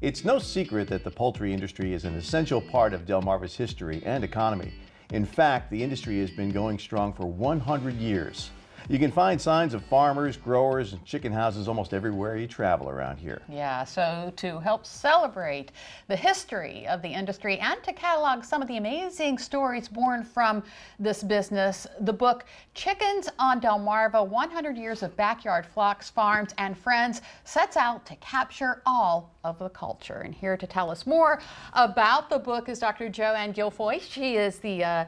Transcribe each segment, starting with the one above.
It's no secret that the poultry industry is an essential part of Delmarva's history and economy. In fact, the industry has been going strong for 100 years. You can find signs of farmers, growers, and chicken houses almost everywhere you travel around here. Yeah, so to help celebrate the history of the industry and to catalog some of the amazing stories born from this business, the book Chickens on Delmarva, 100 Years of Backyard Flocks, Farms, and Friends sets out to capture all of the culture. And here to tell us more about the book is Dr. Joanne Guilfoil. She is the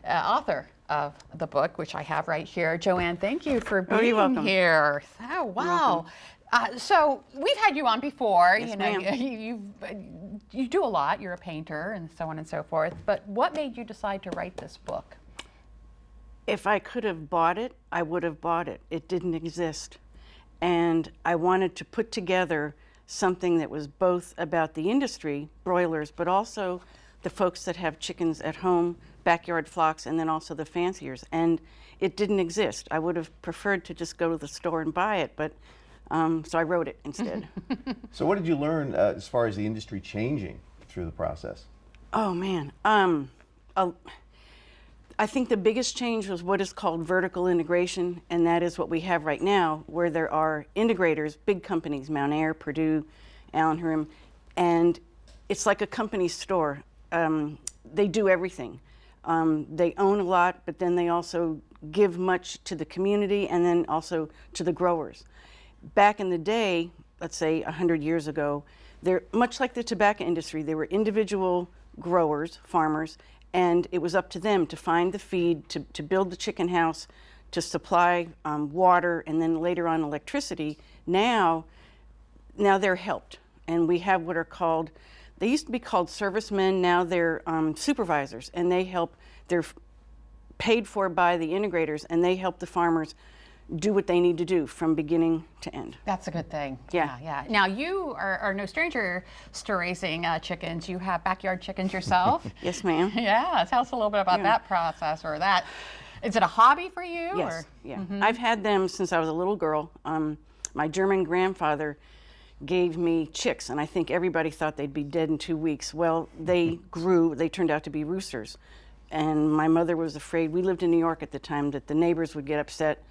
author of the book, which I have right here. Joanne, thank you for being you're welcome. here. Oh, wow. So we've had you on before. Yes, you know, ma'am. you do a lot. You're a painter and so on and so forth. But what made you decide to write this book? If I could have bought it, I would have bought it. It didn't exist. And I wanted to put together something that was both about the industry, broilers, but also the folks that have chickens at home, backyard flocks, and then also the fanciers. And it didn't exist. I would have preferred to just go to the store and buy it, but so I wrote it instead. So what did you learn as far as the industry changing through the process? Oh man, I think the biggest change was what is called vertical integration, and that is what we have right now, where there are integrators, big companies, Mount Air, Purdue, Allen Hiram, and it's like a company store. They do everything. They own a lot, but then they also give much to the community and then also to the growers. Back in the day, let's say 100 years ago, they're much like the tobacco industry. They were individual growers, farmers, and it was up to them to find the feed, to build the chicken house, to supply water, and then later on electricity. Now they're helped, and we have what are called, they used to be called servicemen, now they're supervisors, and they help, they're paid for by the integrators, and they help the farmers do what they need to do from beginning to end. That's a good thing. Yeah. Yeah. Now, you are no stranger to raising chickens. You have backyard chickens yourself. Yes, ma'am. Yeah. Tell us a little bit about that process, or that. Is it a hobby for you? Yes. Or? Yeah. I've had them since I was a little girl. My German grandfather gave me chicks, and I think everybody thought they'd be dead in 2 weeks. Well, they grew. They turned out to be roosters. And my mother was afraid, we lived in New York at the time, that the neighbors would get upset.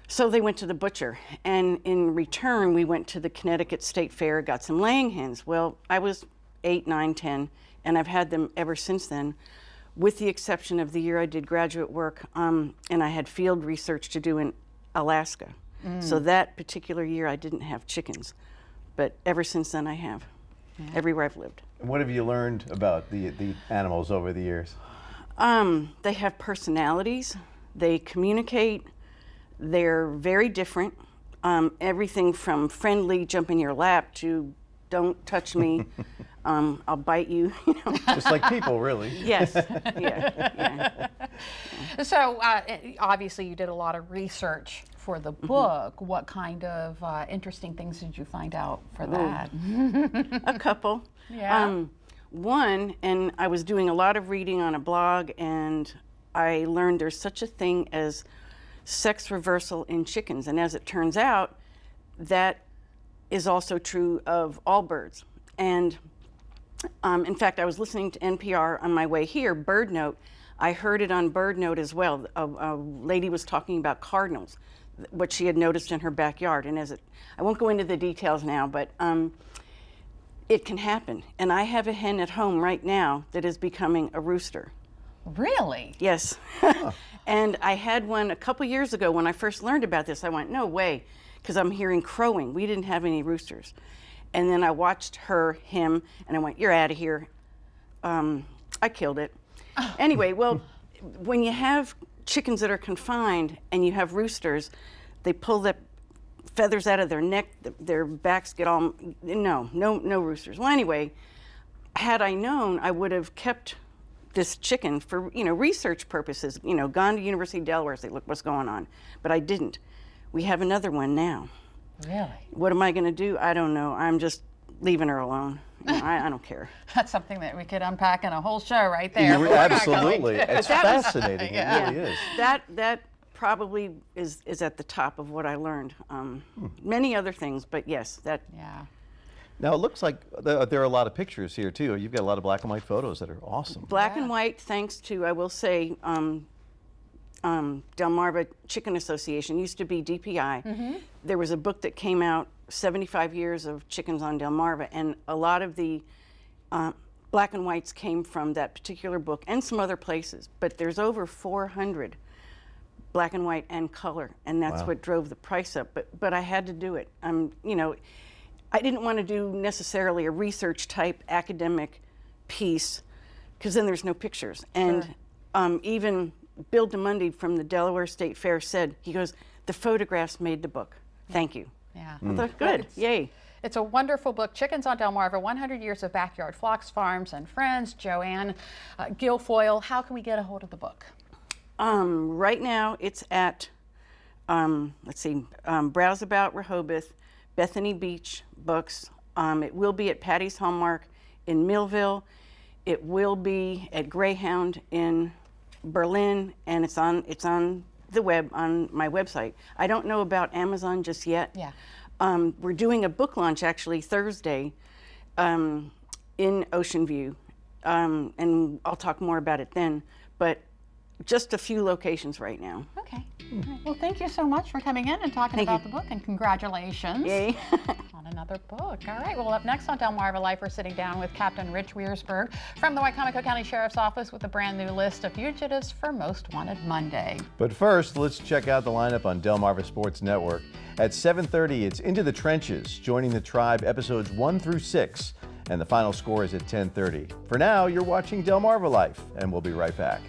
So they went to the butcher. And in return, we went to the Connecticut State Fair, got some laying hens. Well, I was 8, 9, 10, and I've had them ever since then, with the exception of the year I did graduate work, and I had field research to do in Alaska. So that particular year, I didn't have chickens. But ever since then, I have, everywhere I've lived. And what have you learned about the animals over the years? They have personalities, they communicate, they're very different. Everything from friendly, jump in your lap, to don't touch me, I'll bite you, you know. Just like people, really. Yes, yeah. So obviously you did a lot of research for the book. What kind of interesting things did you find out for that? A couple. Yeah. One, and I was doing a lot of reading on a blog, and I learned there's such a thing as sex reversal in chickens. And as it turns out, that is also true of all birds. And in fact, I was listening to NPR on my way here, Bird Note. I heard it on Bird Note as well. A lady was talking about cardinals, what she had noticed in her backyard. And I won't go into the details now, but it can happen. And I have a hen at home right now that is becoming a rooster. Really? Yes. And I had one a couple years ago when I first learned about this. I went, no way, because I'm hearing crowing. We didn't have any roosters. And then I watched him, and I went, you're out of here. I killed it. Anyway, well, when you have chickens that are confined and you have roosters, they pull the feathers out of their neck, their backs get all, no roosters. Well, anyway, had I known, I would have kept this chicken for, research purposes, gone to University of Delaware, say, look what's going on. But I didn't. We have another one now. Really? What am I going to do? I don't know. I'm just leaving her alone. I don't care. That's something that we could unpack in a whole show right there. Absolutely. It's fascinating. It really is. That probably is at the top of what I learned. Many other things, but yes, that. Yeah. Now it looks like there are a lot of pictures here too. You've got a lot of black and white photos that are awesome. Black and white, thanks to, I will say, Delmarva Chicken Association, used to be DPI. There was a book that came out, 75 years of chickens on Delmarva, and a lot of the black and whites came from that particular book and some other places. But there's over 400 black and white and color, and that's what drove the price up. But I had to do it. You know, I didn't want to do necessarily a research type academic piece, because then there's no pictures. And even Bill DeMundy from the Delaware State Fair said, he goes, "The photographs made the book. Thank you." Yeah. I thought, good, yay. It's a wonderful book, Chickens on Delmarva, 100 Years of Backyard Flocks, Farms, and Friends. Joanne Guilfoil, how can we get a hold of the book? Right now it's at, Browseabout Rehoboth, Bethany Beach Books. It will be at Patty's Hallmark in Millville. It will be at Greyhound in Berlin, and it's on the web, on my website. I don't know about Amazon just yet. Yeah. We're doing a book launch actually Thursday in Ocean View, and I'll talk more about it then, but just a few locations right now. Okay. All right. Well, thank you so much for coming in and talking about the book, and congratulations Yay. on another book. All right. Well, up next on DelmarvaLife, we're sitting down with Captain Rich Wiersberg from the Wicomico County Sheriff's Office with a brand new list of fugitives for Most Wanted Monday. But first, let's check out the lineup on Delmarva Sports Network. At 7:30, it's Into the Trenches, Joining the Tribe, episodes 1 through 6, and the final score is at 10:30. For now, you're watching DelmarvaLife, and we'll be right back.